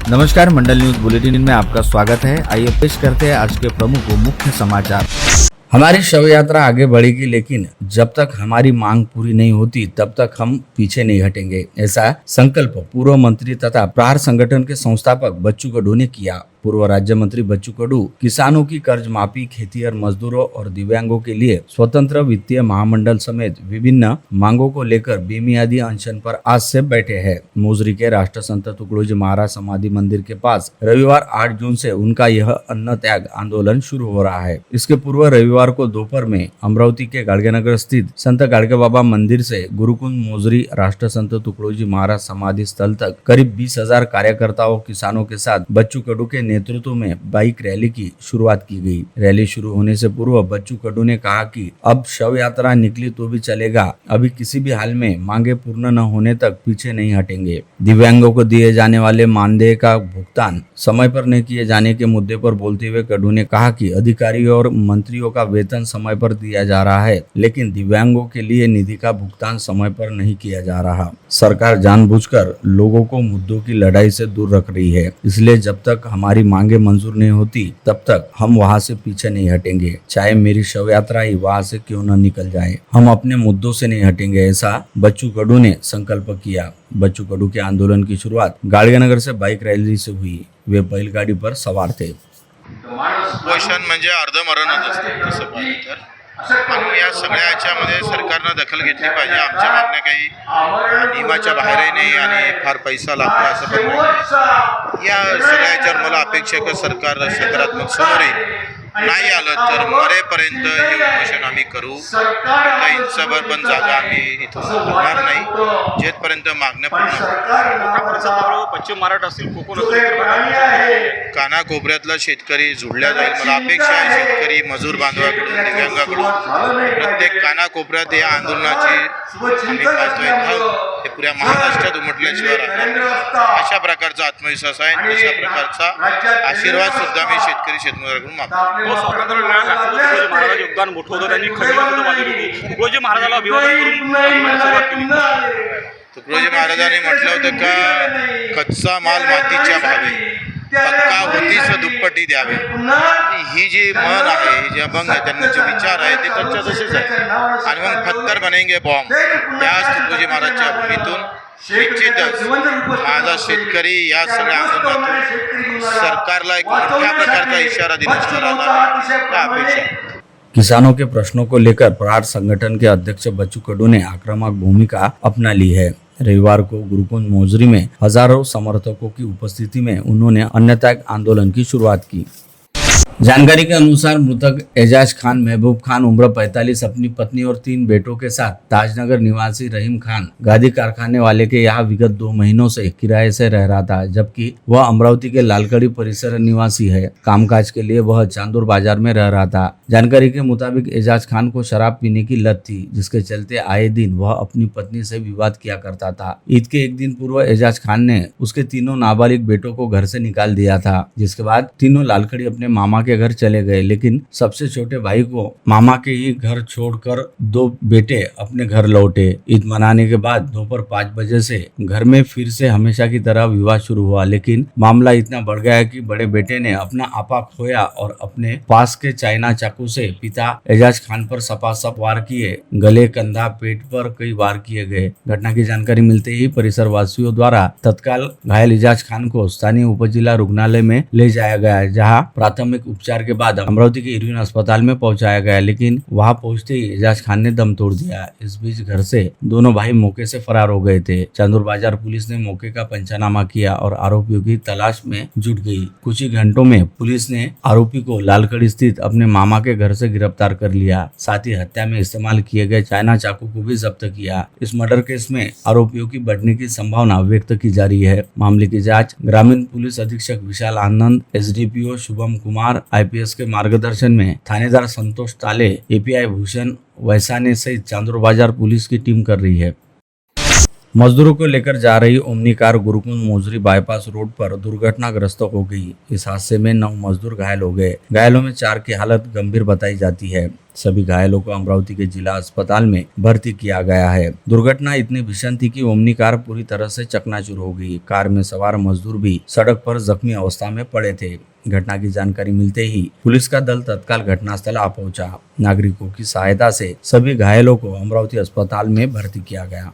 नमस्कार, मंडल news bulletin में आपका स्वागत है। आइए पेश करते हैं आज के प्रमुख व मुख्य समाचार। हमारी शव यात्रा आगे बढ़ेगी, लेकिन जब तक हमारी मांग पूरी नहीं होती तब तक हम पीछे नहीं हटेंगे। ऐसा संकल्प पूर्व मंत्री तथा प्रहार संगठन के संस्थापक बच्चू कडू ने किया। पूर्व राज्य मंत्री बच्चू कडू किसानों की कर्ज माफी, खेतिहर मजदूरों और दिव्यांगों के लिए स्वतंत्र वित्तीय महामंडल समेत विभिन्न मांगों को लेकर बेमियादी अनशन पर आज से बैठे हैं। मोजरी के राष्ट्र संत तुकडोजी महाराज समाधि मंदिर के पास रविवार 8 जून से उनका यह अन्न त्याग आंदोलन शुरू हो रहा है। इसके पूर्व रविवार को दोपहर में अमरावती के गाडगेनगर स्थित संत गाडगे बाबा मंदिर से गुरुकुंज मोजरी राष्ट्र संत तुकडोजी महाराज समाधि स्थल तक करीब 20,000 कार्यकर्ताओं किसानों के साथ बच्चू कडू के नेतृत्व में बाइक रैली की शुरुआत की गई। रैली शुरू होने से पूर्व बच्चू कडू ने कहा कि अब शव यात्रा निकली तो भी चलेगा, अभी किसी भी हाल में मांगे पूर्ण न होने तक पीछे नहीं हटेंगे। दिव्यांगों को दिए जाने वाले मानदेय का भुगतान समय पर नहीं किए जाने के मुद्दे पर बोलते हुए कडू ने कहा कि अधिकारियों और मंत्रियों का वेतन समय पर दिया जा रहा है, लेकिन दिव्यांगों के लिए निधि का भुगतान समय पर नहीं किया जा रहा। सरकार जानबूझकर लोगों को मुद्दों की लड़ाई से दूर रख रही है, इसलिए जब तक हमारी मांगे मंजूर नहीं होती तब तक हम वहां से पीछे नहीं हटेंगे, चाहे मेरी शव यात्रा ही वहां से क्यों न निकल जाए। हम अपने मुद्दों से नहीं हटेंगे, ऐसा बच्चू कडू ने संकल्प किया। बच्चू कडू के आंदोलन की शुरुआत गाडगेनगर से बाइक रैली से हुई। वे बैलगाड़ी पर सवार थे। उपोषण म्हणजे अर्धमरणच असतं तसं पाहिलं तर, पण या सगळ्या याच्यामध्ये सरकारनं दखल घेतली पाहिजे। आमच्या मागण्या काही नियमाच्या बाहेरही नाही आणि फार पैसा लागतो असं पण नाही। या सगळ्या याच्यावर मला अपेक्षा आहे की सरकार सकारात्मक समोर येईल। नाही आलं तर मरेपर्यंत हे उपोषण आम्ही करू। आता इंचभर पण जागा आम्ही इथून हलणार नाही जेथपर्यंत मागण्या पूर्ण पश्चिम महाराष्ट्र असेल, कोकण असेल, कानाकोपऱ्यातला शेतकरी जोडला जाईल। मला अपेक्षा आहे शेतकरी मजूर बांधवाकडून, दिव्यांगाकडून प्रत्येक कानाकोपऱ्यात या आंदोलनाची आम्ही पाहतोय हे पुऱ्या महाराष्ट्रात उमटल्याशिवाय राहणार। अशा प्रकारचा आत्मविश्वास आहे, अशा प्रकारचा आशीर्वाद सुद्धा मी शेतकरी शेतमजुरांकडून मागतो। स्वातंत्र्य लढ्यात महाराज योगदान मोठं होतं, त्यांनी खंडणी सुद्धा वाजवली होती। तुकडोजी महाराजाला अभिवादन करून सुरुवात केली। तुकडोजी महाराजांनी म्हटलं होतं का कच्चा माल मातीच्या भावे, पक्का होतीस दुप्पटी द्यावे। ही जी मन आहे, ही जी अभंग आहे, त्यांचे जे विचार आहे ते त्यांच्या तसेच आहे। आणि मग पत्थर बनेंगे बॉम्ब, त्याच तुकडोजी महाराजच्या भूमीतून निश्चितच माझा शेतकरी या सगळ्या आंदोलनातून सरकारला एक मोठ्या प्रकारचा इशारा देण्याची अपेक्षा आहे। किसानों के प्रश्नों को लेकर प्रहार संगठन के अध्यक्ष बच्चू कडू ने आक्रामक भूमिका अपना ली है। रविवार को गुरुकुंज मोजरी में हजारों समर्थकों की उपस्थिति में उन्होंने अन्न त्याग आंदोलन की शुरुआत की। जानकारी के अनुसार मृतक एजाज खान महबूब खान उम्र 45 अपनी पत्नी और 3 बेटों के साथ ताजनगर निवासी रहीम खान गादी कारखाने वाले के यहाँ विगत 2 महीनों से किराए से रह रहा था, जबकि वह अमरावती के लालकड़ी परिसर निवासी है। कामकाज के लिए वह चांदूर बाजार में रह रहा था। जानकारी के मुताबिक एजाज खान को शराब पीने की लत थी, जिसके चलते आए दिन वह अपनी पत्नी से विवाद किया करता था। ईद के एक दिन पूर्व एजाज खान ने उसके तीनों नाबालिग बेटों को घर से निकाल दिया था, जिसके बाद तीनों लालकड़ी अपने मामा के घर चले गए, लेकिन सबसे छोटे भाई को मामा के ही घर छोड़कर 2 बेटे अपने घर लौटे। ईद मनाने के बाद दोपहर 5 बजे से घर में फिर से हमेशा की तरह विवाद शुरू हुआ, लेकिन मामला इतना बढ़ गया कि बड़े बेटे ने अपना आपा खोया और अपने पास के चाइना चाकू से पिता एजाज खान पर सपासप वार किए। गले, कंधा, पेट पर कई वार किए गए। घटना की जानकारी मिलते ही परिसर वासियों द्वारा तत्काल घायल एजाज खान को स्थानीय उपजिला रुग्णालय में ले जाया गया, जहां प्राथमिक उपचार के बाद अमरावती के इरविन अस्पताल में पहुंचाया गया, लेकिन वहां पहुंचते ही एजाज खान ने दम तोड़ दिया। इस बीच घर से दोनों भाई मौके से फरार हो गए थे। चांदूर बाजार पुलिस ने मौके का पंचनामा किया और आरोपियों की तलाश में जुट गई। कुछ ही घंटों में पुलिस ने आरोपी को लालकड़ी स्थित अपने मामा के घर से गिरफ्तार कर लिया। साथ ही हत्या में इस्तेमाल किए गए चाइना चाकू को भी जब्त किया। इस मर्डर केस में आरोपियों की बढ़ने की संभावना व्यक्त की जा रही है। मामले की जाँच ग्रामीण पुलिस अधीक्षक विशाल आनंद, SDPO शुभम कुमार, IPS के मार्गदर्शन में थानेदार संतोष ताले, API भूषण वैसाने सहित चांदूर बाजार पुलिस की टीम कर रही है। मजदूरों को लेकर जा रही Omni car Gurukunj Mozari bypass road पर दुर्घटनाग्रस्त हो गई। इस हादसे में 9 मजदूर घायल हो गए। घायलों में 4 की हालत गंभीर बताई जाती है। सभी घायलों को अमरावती के जिला अस्पताल में भर्ती किया गया है। दुर्घटना इतनी भीषण थी कि ओमनी कार पूरी तरह से चकनाचूर हो गई। कार में सवार मजदूर भी सड़क पर जख्मी अवस्था में पड़े थे। घटना की जानकारी मिलते ही पुलिस का दल तत्काल घटनास्थल आ पहुंचा। नागरिकों की सहायता से सभी घायलों को अमरावती अस्पताल में भर्ती किया गया।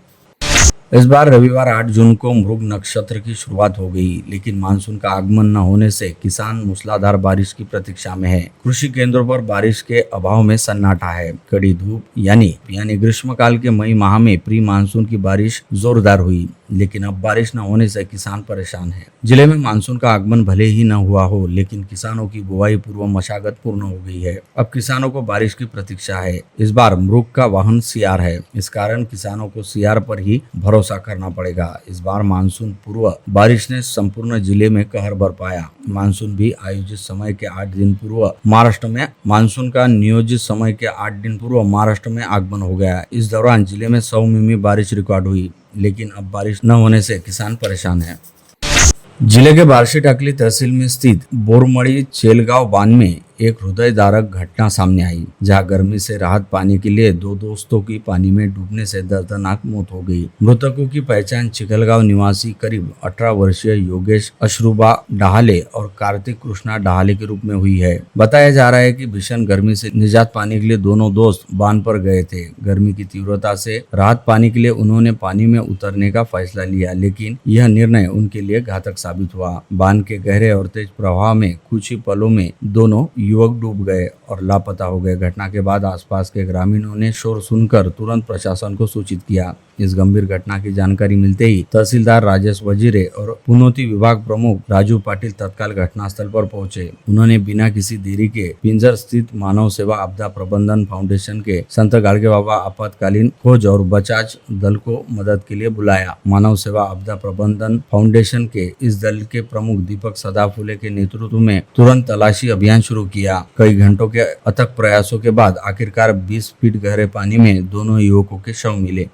इस बार रविवार 8 जून को मृग नक्षत्र की शुरुआत हो गई, लेकिन मानसून का आगमन न होने से किसान मूसलाधार बारिश की प्रतीक्षा में है। कृषि केंद्रों पर बारिश के अभाव में सन्नाटा है। कड़ी धूप यानी ग्रीष्मकाल के मई माह में प्री मानसून की बारिश जोरदार हुई, लेकिन अब बारिश न होने से किसान परेशान है। जिले में मानसून का आगमन भले ही न हुआ हो, लेकिन किसानों की बुआई पूर्व मशागत पूर्ण हो गई है। अब किसानों को बारिश की प्रतीक्षा है। इस बार मृग का वाहन सियार है, इस कारण किसानों को सियार पर ही भरोसा करना पड़ेगा। इस बार मानसून पूर्व बारिश ने संपूर्ण जिले में कहर बरपाया। मानसून भी आयोजित समय के 8 दिन पूर्व महाराष्ट्र में मानसून का नियोजित समय के 8 दिन पूर्व महाराष्ट्र में आगमन हो गया। इस दौरान जिले में 100 मिमी बारिश रिकॉर्ड हुई, लेकिन अब बारिश न होने से किसान परेशान है। जिले के बार्शी टाकली तहसील में स्थित बोरमड़ी चेलगांव बांध में एक हृदयदारक घटना सामने आई, जहां गर्मी से राहत पाने के लिए 2 दोस्तों की पानी में डूबने से दर्दनाक मौत हो गई। मृतकों की पहचान चिखलगांव निवासी करीब 18 वर्षीय योगेश अश्रुबा डहाले और कार्तिक कृष्णा डहाले के रूप में हुई है। बताया जा रहा है कि भीषण गर्मी से निजात पाने के लिए दोनों दोस्त बांध पर गए थे। गर्मी की तीव्रता से राहत पाने के लिए उन्होंने पानी में उतरने का फैसला लिया, लेकिन यह निर्णय उनके लिए घातक साबित हुआ। बांध के गहरे और तेज प्रवाह में कुछ ही पलों में दोनों युवक डूब गए और लापता हो गए। घटना के बाद आसपास के ग्रामीणों ने शोर सुनकर तुरंत प्रशासन को सूचित किया। इस गंभीर घटना की जानकारी मिलते ही तहसीलदार राजेश वजीरे और पुनौती विभाग प्रमुख राजू पाटिल तत्काल घटनास्थल पर पहुंचे। उन्होंने बिना किसी देरी के पिंजर स्थित मानव सेवा आपदा प्रबंधन फाउंडेशन के संत गाड़गे बाबा आपातकालीन खोज और बचाव दल को मदद के लिए बुलाया। मानव सेवा आपदा प्रबंधन फाउंडेशन के इस दल के प्रमुख दीपक सदाफुले के नेतृत्व में तुरंत तलाशी अभियान शुरू किया। कई घंटों के अथक प्रयासों के बाद आखिरकार 20 फीट गहरे पानी में दोनों युवकों के शव मिले।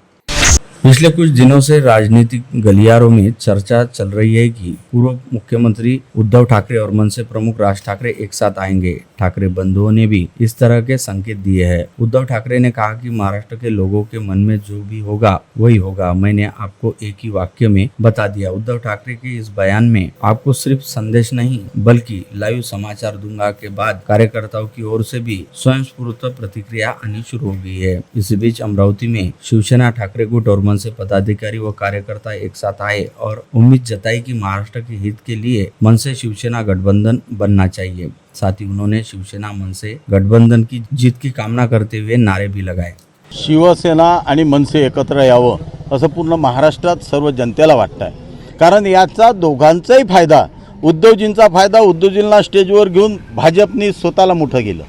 पिछले कुछ दिनों से राजनीतिक गलियारों में चर्चा चल रही है कि पूर्व मुख्यमंत्री उद्धव ठाकरे और मनसे प्रमुख राज ठाकरे एक साथ आएंगे। ठाकरे बंधुओं ने भी इस तरह के संकेत दिए हैं। उद्धव ठाकरे ने कहा कि महाराष्ट्र के लोगों के मन में जो भी होगा वही होगा। मैंने आपको एक ही वाक्य में बता दिया। उद्धव ठाकरे के इस बयान में आपको सिर्फ संदेश नहीं बल्कि लाइव समाचार दूंगा के बाद कार्यकर्ताओं की ओर से भी स्वयंस्फूर्त प्रतिक्रिया आनी शुरू हो गई है। इसी बीच अमरावती में शिवसेना ठाकरे गुट और मनसे पदाधिकारी व कार्यकर्ता एक साथ आए और उम्मीद जताई कि महाराष्ट्र के हित के लिए मनसे शिवसेना गठबंधन बनना चाहिए। साथ ही उन्होंने शिवसेना मनसे गठबंधन की जीत की कामना करते हुए नारे भी लगाए। शिवसेना आणि मनसे एकत्र यावं असं पूर्ण महाराष्ट्रात सर्व जनतेला वाटतं आहे, कारण याचा दोघांचाही फायदा, उद्धवजींचा फायदा, उद्धवजींना स्टेजवर घेऊन भाजपनी स्वतःला मोठं केलं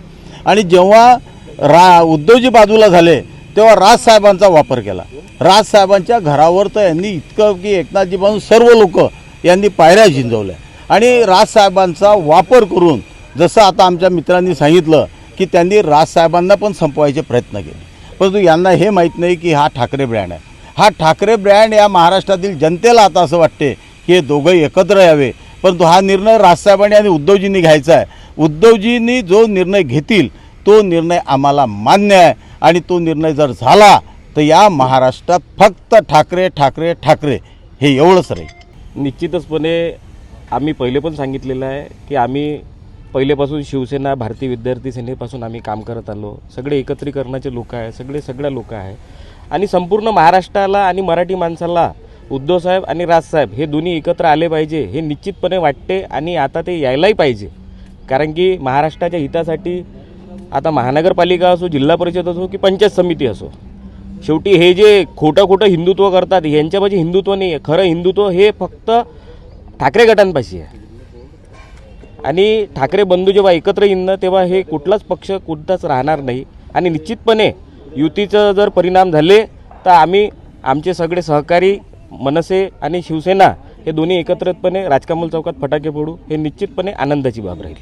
आणि जेव्हा उद्धवजी बाजूला झाले तेव्हा राजसाहेबांचा वापर केला। राजसाहेबांच्या घरावर तर यांनी इतकं की एकनाथजी पासून सर्व लोक यांनी पायऱ्या झिंजवल्या आणि राजसाहेबांचा वापर करून, जसं आता आमच्या मित्रांनी सांगितलं की त्यांनी राजसाहेबांना पण संपवायचे प्रयत्न केले, परंतु यांना हे माहीत नाही की हा ठाकरे ब्रँड आहे। हा ठाकरे ब्रँड या महाराष्ट्रातील जनतेला आता असं वाटते की हे दोघंही एकत्र यावे, परंतु हा निर्णय राजसाहेबांनी आणि उद्धवजींनी घ्यायचा आहे। उद्धवजींनी जो निर्णय घेतील तो निर्णय आम्हाला मान्य आहे आणि तो निर्णय जर झाला तर या महाराष्ट्रात फक्त ठाकरे ठाकरे ठाकरे हे एवढंच राहील। निश्चितचपणे आम्ही पहिले पण सांगितलेलं आहे की आम्ही पहिलेपासून शिवसेना भारतीय विद्यार्थी सेनेपासून आम्ही काम करत आलो। सगळे एकत्रीकरणाचे लोक आहे, सगळ्या लोक आहे आणि संपूर्ण महाराष्ट्राला आणि मराठी माणसाला उद्धव साहेब आणि राजसाहेब हे दोन्ही एकत्र आले पाहिजे हे निश्चितपणे वाटते आणि आता ते यायलाही पाहिजे, कारण की महाराष्ट्राच्या हितासाठी आता महानगरपालिका असो, जिल्हा परिषद असो की पंचायत समिती असो, शेवटी हे जे खोटं हिंदुत्व करतात यांच्यापाशी हिंदुत्व नाही आहे। खरं हिंदुत्व हे फक्त ठाकरे गटांपाशी आहे आणि ठाकरे बंधू जेव्हा एकत्र येईन तेव्हा हे कुठलाच पक्ष कुठलाच राहणार नाही आणि निश्चितपणे युतीचं जर परिणाम झाले तर आम्ही आमचे सगळे सहकारी मनसे आणि शिवसेना हे दोन्ही एकत्रितपणे राजकमल चौकात फटाके फोडू, हे निश्चितपणे आनंदाची बाब राहील।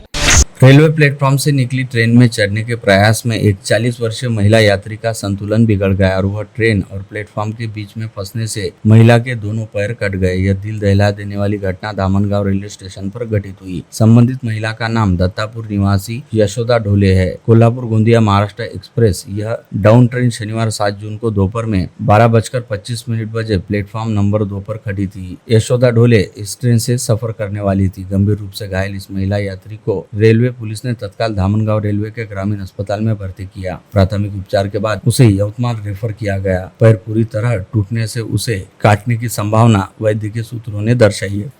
रेलवे प्लेटफॉर्म से निकली ट्रेन में चढ़ने के प्रयास में एक 40 वर्षीय महिला यात्री का संतुलन बिगड़ गया और वह ट्रेन और प्लेटफॉर्म के बीच में फंसने से महिला के दोनों पैर कट गए। यह दिल दहला देने वाली घटना दामनगांव रेलवे स्टेशन पर घटित हुई। संबंधित महिला का नाम दत्तापुर निवासी यशोदा ढोले है। कोल्हापुर गोंदिया महाराष्ट्र एक्सप्रेस यह डाउन ट्रेन शनिवार 7 जून को दोपहर में 12:25 बजे प्लेटफॉर्म नंबर 2 पर खड़ी थी। यशोदा ढोले इस ट्रेन से सफर करने वाली थी। गंभीर रूप से घायल इस महिला यात्री को रेलवे पुलिस ने तत्काल धामनगांव रेलवे के ग्रामीण अस्पताल में भर्ती किया। प्राथमिक उपचार के बाद उसे यवतमाल रेफर किया गया। पैर पूरी तरह टूटने से उसे काटने की संभावना वैद्यकीय सूत्रों ने दर्शाई है।